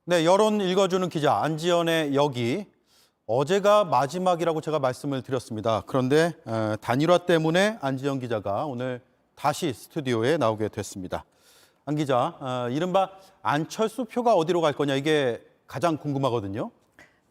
네, 여론 읽어주는 기자 안지연의 여기. 어제가 마지막이라고 제가 말씀을 드렸습니다. 그런데 단일화 때문에 안지연 기자가 오늘 다시 스튜디오에 나오게 됐습니다. 안 기자, 이른바 안철수 표가 어디로 갈 거냐 이게 가장 궁금하거든요.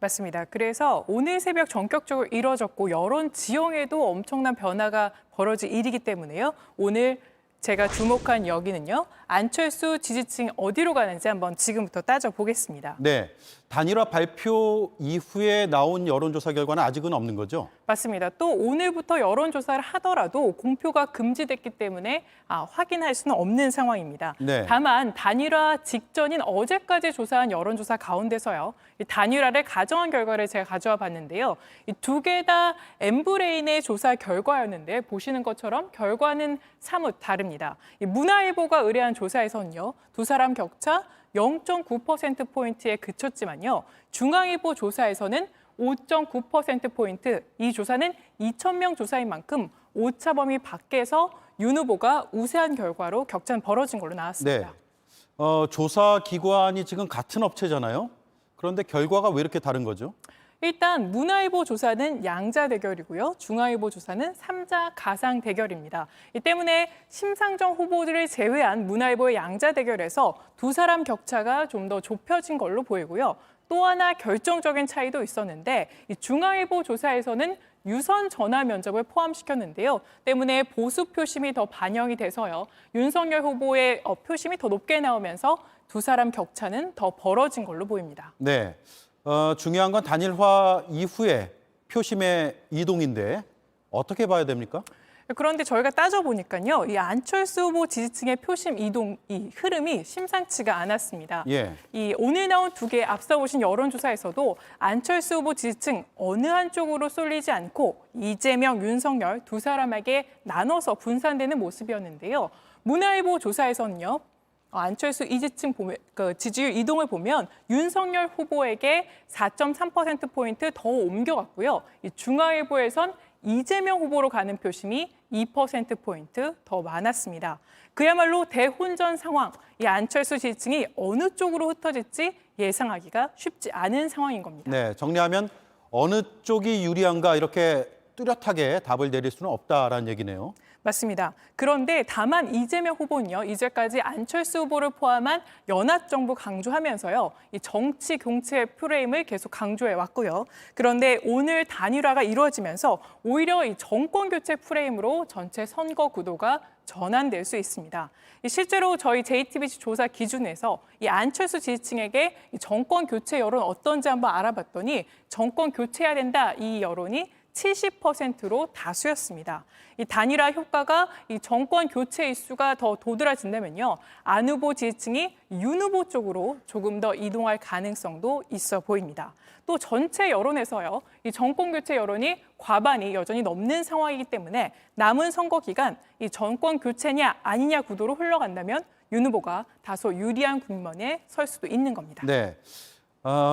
맞습니다. 그래서 오늘 새벽 전격적으로 이뤄졌고 여론 지형에도 엄청난 변화가 벌어질 일이기 때문에요. 오늘 제가 주목한 여기는요. 안철수 지지층 어디로 가는지 한번 지금부터 따져보겠습니다. 네, 단일화 발표 이후에 나온 여론조사 결과는 아직은 없는 거죠? 맞습니다. 또 오늘부터 여론조사를 하더라도 공표가 금지됐기 때문에 확인할 수는 없는 상황입니다. 네. 다만 단일화 직전인 어제까지 조사한 여론조사 가운데서요. 이 단일화를 가정한 결과를 제가 가져와 봤는데요. 이 두 개 다 엠브레인의 조사 결과였는데 보시는 것처럼 결과는 사뭇 다릅니다. 이 문화일보가 의뢰한 조사에서는요. 두 사람 격차 0.9%포인트에 그쳤지만요. 중앙일보 조사에서는 5.9%포인트, 이 조사는 2,000명 조사인 만큼 오차 범위 밖에서 윤 후보가 우세한 결과로 격차는 벌어진 걸로 나왔습니다. 네, 조사 기관이 지금 같은 업체잖아요. 그런데 결과가 왜 이렇게 다른 거죠? 일단 문화일보 조사는 양자 대결이고요. 중앙일보 조사는 삼자 가상 대결입니다. 이 때문에 심상정 후보들을 제외한 문화일보의 양자 대결에서 두 사람 격차가 좀 더 좁혀진 걸로 보이고요. 또 하나 결정적인 차이도 있었는데 이 중앙일보 조사에서는 유선 전화 면접을 포함시켰는데요. 때문에 보수 표심이 더 반영이 돼서요. 윤석열 후보의 표심이 더 높게 나오면서 두 사람 격차는 더 벌어진 걸로 보입니다. 네, 중요한 건 단일화 이후에 표심의 이동인데 어떻게 봐야 됩니까? 그런데 저희가 따져보니까요. 이 안철수 후보 지지층의 표심 이동 이 흐름이 심상치가 않았습니다. 예. 이 오늘 나온 두 개 앞서 보신 여론조사에서도 안철수 후보 지지층 어느 한쪽으로 쏠리지 않고 이재명, 윤석열 두 사람에게 나눠서 분산되는 모습이었는데요. 문화일보 조사에서는요. 안철수 지지층 지지율 이동을 보면 윤석열 후보에게 4.3%포인트 더 옮겨갔고요. 이 중앙일보에선 이재명 후보로 가는 표심이 2%포인트 더 많았습니다. 그야말로 대혼전 상황, 이 안철수 지지층이 어느 쪽으로 흩어질지 예상하기가 쉽지 않은 상황인 겁니다. 네, 정리하면 어느 쪽이 유리한가 이렇게 뚜렷하게 답을 내릴 수는 없다라는 얘기네요. 맞습니다. 그런데 다만 이재명 후보는요. 이제까지 안철수 후보를 포함한 연합정부 강조하면서요. 이 정치 공채 프레임을 계속 강조해 왔고요. 그런데 오늘 단일화가 이루어지면서 오히려 이 정권 교체 프레임으로 전체 선거 구도가 전환될 수 있습니다. 실제로 저희 JTBC 조사 기준에서 이 안철수 지지층에게 이 정권 교체 여론 어떤지 한번 알아봤더니 정권 교체해야 된다 이 여론이 70%로 다수였습니다. 이 단일화 효과가 이 정권 교체 이슈가 더 도드라진다면요. 안 후보 지지층이 윤 후보 쪽으로 조금 더 이동할 가능성도 있어 보입니다. 또 전체 여론에서요. 이 정권 교체 여론이 과반이 여전히 넘는 상황이기 때문에 남은 선거 기간 이 정권 교체냐 아니냐 구도로 흘러간다면 윤 후보가 다소 유리한 국면에 설 수도 있는 겁니다. 네.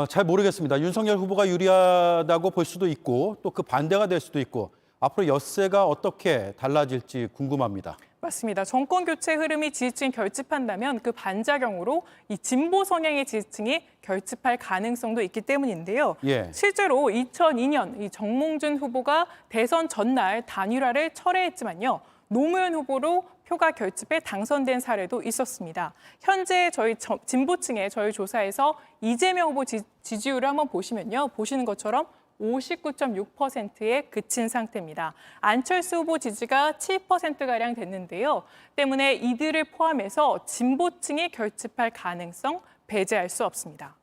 잘 모르겠습니다. 윤석열 후보가 유리하다고 볼 수도 있고 또 그 반대가 될 수도 있고 앞으로 엿새가 어떻게 달라질지 궁금합니다. 맞습니다. 정권 교체 흐름이 지지층이 결집한다면 그 반작용으로 이 진보 성향의 지지층이 결집할 가능성도 있기 때문인데요. 예. 실제로 2002년 이 정몽준 후보가 대선 전날 단일화를 철회했지만요. 노무현 후보로 표가 결집해 당선된 사례도 있었습니다. 현재 저희 진보층의 저희 조사에서 이재명 후보 지지율을 한번 보시면요. 보시는 것처럼 59.6%에 그친 상태입니다. 안철수 후보 지지가 7%가량 됐는데요. 때문에 이들을 포함해서 진보층이 결집할 가능성 배제할 수 없습니다.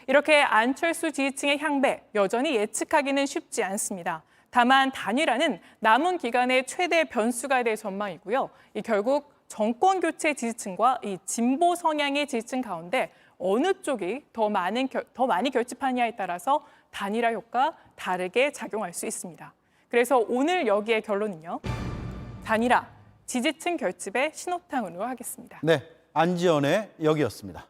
이렇게 안철수 지지층의 향배 여전히 예측하기는 쉽지 않습니다. 다만 단일화는 남은 기간의 최대 변수가 될 전망이고요. 결국 정권 교체 지지층과 이 진보 성향의 지지층 가운데 어느 쪽이 더 많이 결집하느냐에 따라서 단일화 효과 다르게 작용할 수 있습니다. 그래서 오늘 여기의 결론은요. 단일화, 지지층 결집의 신호탄으로 하겠습니다. 네, 안지연의 여기였습니다.